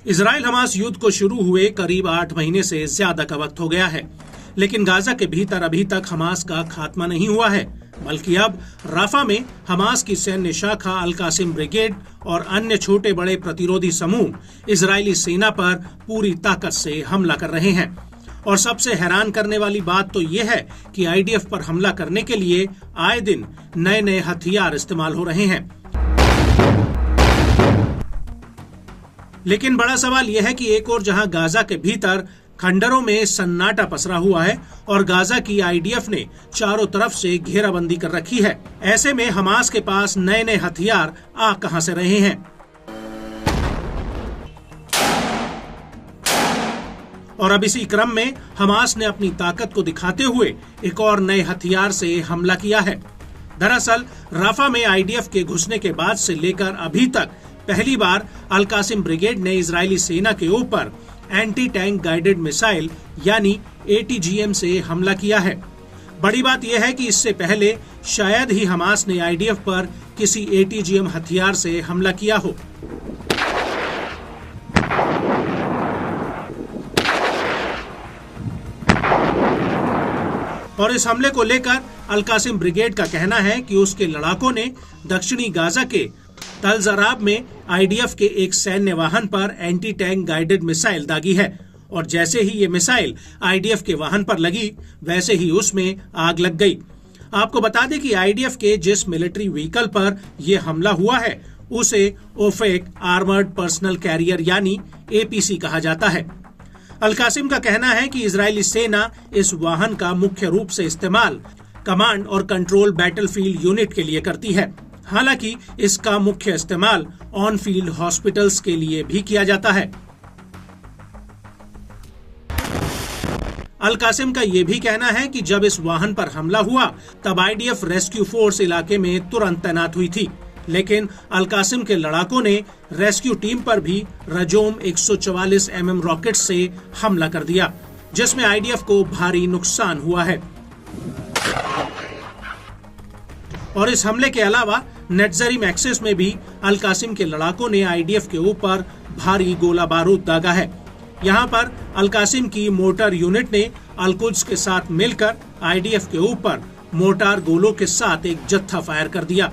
Israel Hamas युद्ध को शुरू हुए करीब 8 महीने से ज्यादा का वक्त हो गया है, लेकिन गाजा के भीतर अभी तक हमास का खात्मा नहीं हुआ है, बल्कि अब राफा में हमास की सैन्य शाखा अल कासिम ब्रिगेड और अन्य छोटे बड़े प्रतिरोधी समूह इजरायली सेना पर पूरी ताकत से हमला कर रहे हैं। और सबसे हैरान करने वाली बात तो ये है कि आईडीएफ पर हमला करने के लिए आए दिन नए नए हथियार इस्तेमाल हो रहे हैं। लेकिन बड़ा सवाल यह है कि एक और जहां गाजा के भीतर खंडरों में सन्नाटा पसरा हुआ है और गाजा की आईडीएफ ने चारों तरफ से घेराबंदी कर रखी है, ऐसे में हमास के पास नए नए हथियार आ कहां से रहे हैं। और अब इसी क्रम में हमास ने अपनी ताकत को दिखाते हुए एक और नए हथियार से हमला किया है। दरअसल राफा में आईडीएफ के घुसने के बाद से लेकर अभी तक पहली बार अल कासिम ब्रिगेड ने इजरायली सेना के ऊपर एंटी टैंक गाइडेड मिसाइल यानी एटीजीएम से हमला किया है। बड़ी बात यह है कि इससे पहले शायद ही हमास ने आईडीएफ पर किसी एटीजीएम हथियार से हमला किया हो। और इस हमले को लेकर अल कासिम ब्रिगेड का कहना है कि उसके लड़ाकों ने दक्षिणी गाजा के तल जराब में आईडीएफ के एक सैन्य वाहन पर एंटी टैंक गाइडेड मिसाइल दागी है और जैसे ही ये मिसाइल आईडीएफ के वाहन पर लगी वैसे ही उसमें आग लग गई। आपको बता दें कि आईडीएफ के जिस मिलिट्री व्हीकल पर यह हमला हुआ है उसे ओफेक आर्मर्ड पर्सनल कैरियर यानी एपीसी कहा जाता है। अल कासिम का कहना है कि इजरायली सेना इस वाहन का मुख्य रूप से इस्तेमाल कमांड और कंट्रोल बैटलफील्ड यूनिट के लिए करती है। हालांकि इसका मुख्य इस्तेमाल ऑन फील्ड हॉस्पिटल्स के लिए भी किया जाता है। अल कासिम का यह भी कहना है कि जब इस वाहन पर हमला हुआ तब आईडीएफ रेस्क्यू फोर्स इलाके में तुरंत तैनात हुई थी, लेकिन अल कासिम के लड़ाकों ने रेस्क्यू टीम पर भी रजोम 144 mm रॉकेट से हमला कर दिया, जिसमें आईडीएफ को भारी नुकसान हुआ है। और इस हमले के अलावा नेट्जरिम एक्सिस में भी अल कासिम के लड़ाकों ने आईडीएफ के ऊपर भारी गोला बारूद दागा है। यहाँ पर अल कासिम की मोटर यूनिट ने अल कुद्स के साथ मिलकर आईडीएफ के ऊपर मोटार गोलों के साथ एक जत्था फायर कर दिया।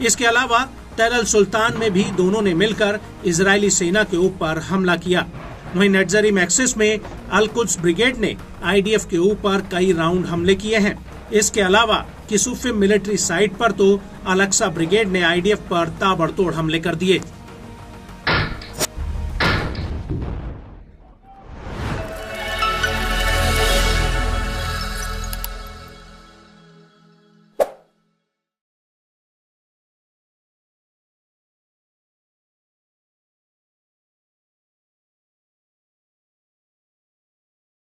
इसके अलावा तल अल सुल्तान में भी दोनों ने मिलकर इजरायली सेना के ऊपर हमला किया। वहीं नेट्जरिम एक्सिस में अल कुद्स ब्रिगेड ने आईडीएफ के ऊपर कई राउंड हमले किए हैं। इसके अलावा किसुफिम मिलिट्री साइट पर तो अल अक्सा ब्रिगेड ने आईडीएफ पर ताबड़तोड़ हमले कर दिए।